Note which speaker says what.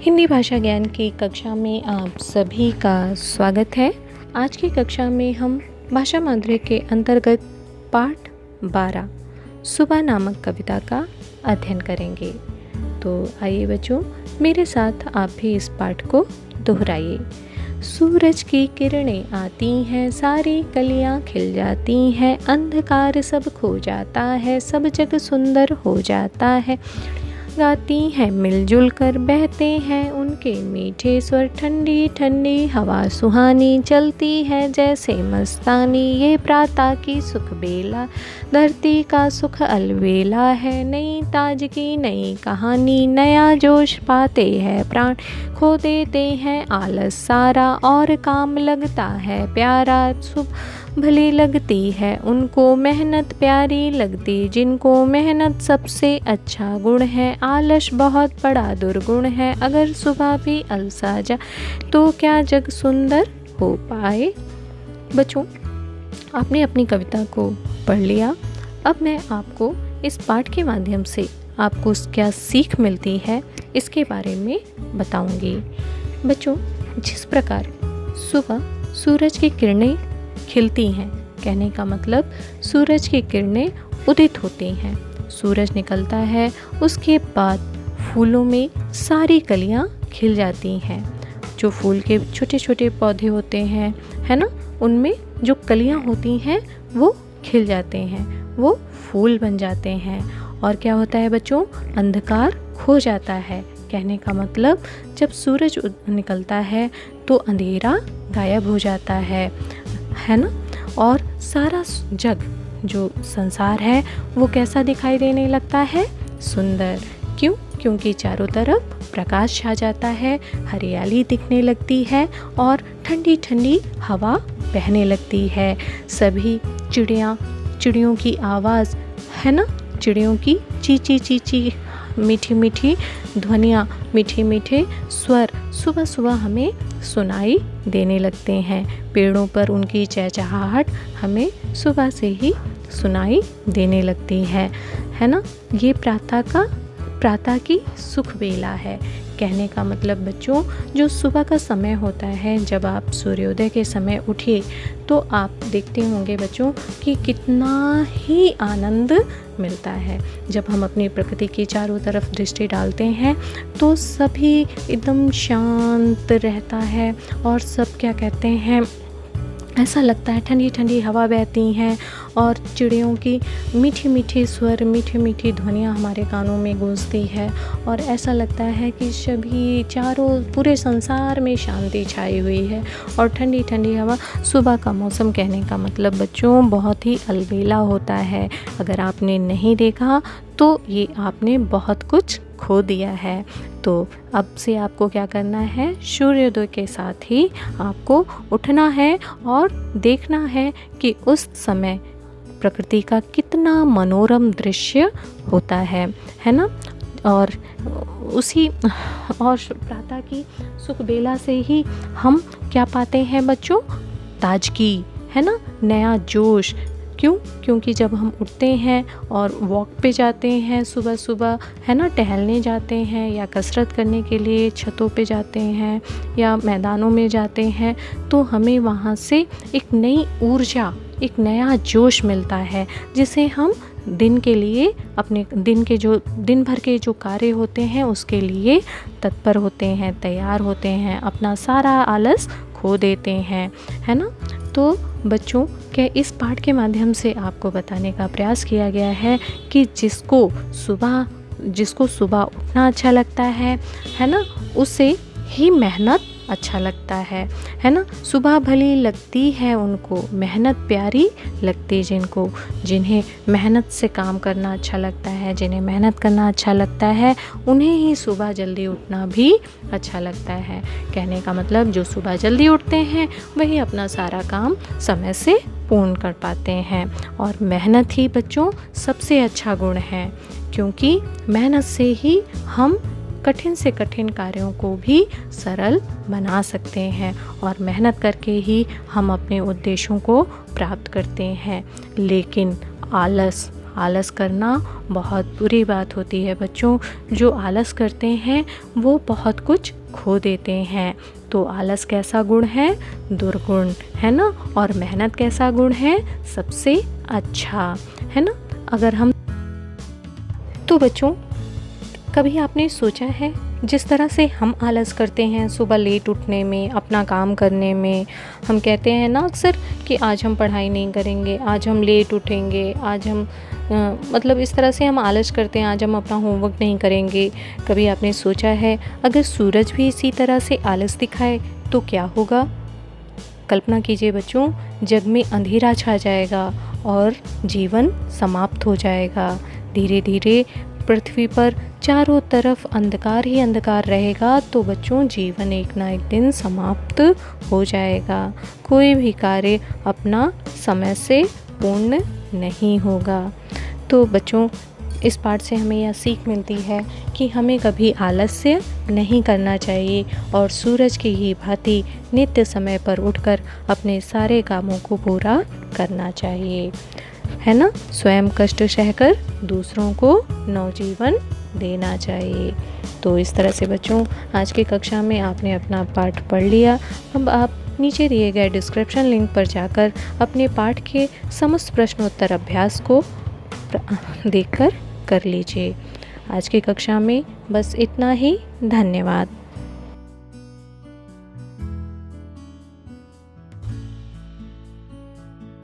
Speaker 1: हिंदी भाषा ज्ञान की कक्षा में आप सभी का स्वागत है। आज की कक्षा में हम भाषा माधुर्य के अंतर्गत पाठ 12 सुबह नामक कविता का अध्ययन करेंगे। तो आइए बच्चों, मेरे साथ आप भी इस पाठ को दोहराइए। सूरज की किरणें आती हैं, सारी कलियां खिल जाती हैं, अंधकार सब खो जाता है, सब जग सुंदर हो जाता है। गाती हैं मिलजुल कर, बहते हैं उनके मीठे स्वर, ठंडी ठंडी हवा सुहानी चलती है जैसे मस्तानी। ये प्रातः की सुख बेला, धरती का सुख अलबेला है। नई ताजगी नई कहानी, नया जोश पाते हैं प्राण, खो देते हैं आलस सारा, और काम लगता है प्यारा। सुबह भली लगती है उनको, मेहनत प्यारी लगती जिनको, मेहनत सबसे अच्छा गुण है, आलस बहुत बड़ा दुर्गुण है। अगर सुबह भी अलसा जाए तो क्या जग सुंदर हो पाए। बच्चों, आपने अपनी कविता को पढ़ लिया। अब मैं आपको इस पाठ के माध्यम से आपको क्या सीख मिलती है इसके बारे में बताऊंगी। बच्चों, जिस प्रकार सुबह सूरज की किरणें खिलती हैं, कहने का मतलब सूरज की किरणें उदित होती हैं, सूरज निकलता है, उसके बाद फूलों में सारी कलियां खिल जाती हैं। जो फूल के छोटे छोटे पौधे होते हैं, है ना, उनमें जो कलियां होती हैं वो खिल जाते हैं, वो फूल बन जाते हैं। और क्या होता है बच्चों, अंधकार खो जाता है। कहने का मतलब जब सूरज निकलता है तो अंधेरा गायब हो जाता है ना। और सारा जग, जो संसार है, वो कैसा दिखाई देने लगता है, सुंदर। क्यों? क्योंकि चारों तरफ प्रकाश छा जाता है, हरियाली दिखने लगती है और ठंडी ठंडी हवा बहने लगती है। सभी चिड़ियों की आवाज़, है ना, चिड़ियों की चींची चींची मीठी मीठी ध्वनियाँ, मीठे मीठे स्वर सुबह सुबह हमें सुनाई देने लगते हैं। पेड़ों पर उनकी चहचहाहट हमें सुबह से ही सुनाई देने लगती है ना। ये प्रातः की सुख बेला है। कहने का मतलब बच्चों, जो सुबह का समय होता है, जब आप सूर्योदय के समय उठिए तो आप देखते होंगे बच्चों कि कितना ही आनंद मिलता है। जब हम अपनी प्रकृति की चारों तरफ दृष्टि डालते हैं तो सभी एकदम शांत रहता है और सब क्या कहते हैं, ऐसा लगता है ठंडी ठंडी हवा बहती हैं और चिड़ियों की मीठी मीठी स्वर, मीठी मीठी ध्वनियाँ हमारे कानों में गूंजती है और ऐसा लगता है कि सभी पूरे संसार में शांति छाई हुई है और ठंडी ठंडी हवा। सुबह का मौसम, कहने का मतलब बच्चों, बहुत ही अलबेला होता है। अगर आपने नहीं देखा तो ये आपने बहुत कुछ खो दिया है। तो अब से आपको क्या करना है, सूर्योदय के साथ ही आपको उठना है और देखना है कि उस समय प्रकृति का कितना मनोरम दृश्य होता है ना। और प्रातः की सुख बेला से ही हम क्या पाते हैं बच्चों, ताजगी, है ना, नया जोश। क्यों? क्योंकि जब हम उठते हैं और वॉक पे जाते हैं सुबह सुबह, है ना, टहलने जाते हैं या कसरत करने के लिए छतों पे जाते हैं या मैदानों में जाते हैं, तो हमें वहाँ से एक नई ऊर्जा, एक नया जोश मिलता है, जिसे हम दिन के लिए, अपने दिन भर के जो कार्य होते हैं उसके लिए तत्पर होते हैं, तैयार होते हैं, अपना सारा आलस खो देते हैं, है ना। तो बच्चों, क्या इस पाठ के माध्यम से आपको बताने का प्रयास किया गया है कि जिसको सुबह उठना अच्छा लगता है ना, उसे ही मेहनत अच्छा लगता है ना। सुबह भली लगती है उनको, मेहनत प्यारी लगती जिन्हें मेहनत से काम करना अच्छा लगता है, जिन्हें मेहनत करना अच्छा लगता है, उन्हें ही सुबह जल्दी उठना भी अच्छा लगता है। कहने का मतलब जो सुबह जल्दी उठते हैं वही अपना सारा काम समय से पूर्ण कर पाते हैं। और मेहनत ही बच्चों सबसे अच्छा गुण है, क्योंकि मेहनत से ही हम कठिन से कठिन कार्यों को भी सरल बना सकते हैं और मेहनत करके ही हम अपने उद्देश्यों को प्राप्त करते हैं। लेकिन आलस करना बहुत बुरी बात होती है बच्चों। जो आलस करते हैं वो बहुत कुछ खो देते हैं। तो आलस कैसा गुण है? दुर्गुण, है ना। और मेहनत कैसा गुण है? सबसे अच्छा, है ना। अगर हम तो बच्चों, कभी आपने सोचा है जिस तरह से हम आलस करते हैं सुबह लेट उठने में, अपना काम करने में, हम कहते हैं ना अक्सर कि आज हम पढ़ाई नहीं करेंगे, आज हम लेट उठेंगे, आज हम मतलब इस तरह से हम आलस करते हैं, आज हम अपना होमवर्क नहीं करेंगे। कभी आपने सोचा है अगर सूरज भी इसी तरह से आलस दिखाए तो क्या होगा? कल्पना कीजिए बच्चों, जग में अंधेरा छा जाएगा और जीवन समाप्त हो जाएगा। धीरे धीरे पृथ्वी पर चारों तरफ अंधकार ही अंधकार रहेगा। तो बच्चों, जीवन एक ना एक दिन समाप्त हो जाएगा। कोई भी कार्य अपना समय से पूर्ण नहीं होगा। तो बच्चों, इस पाठ से हमें यह सीख मिलती है कि हमें कभी आलस्य नहीं करना चाहिए और सूरज की ही भांति नित्य समय पर उठकर अपने सारे कामों को पूरा करना चाहिए, है ना। स्वयं कष्ट सहकर दूसरों को नवजीवन देना चाहिए। तो इस तरह से बच्चों, आज की कक्षा में आपने अपना पाठ पढ़ लिया। अब आप नीचे दिए गए डिस्क्रिप्शन लिंक पर जाकर अपने पाठ के समस्त प्रश्नोत्तर अभ्यास को देखकर कर लीजिए। आज की कक्षा में बस इतना ही। धन्यवाद।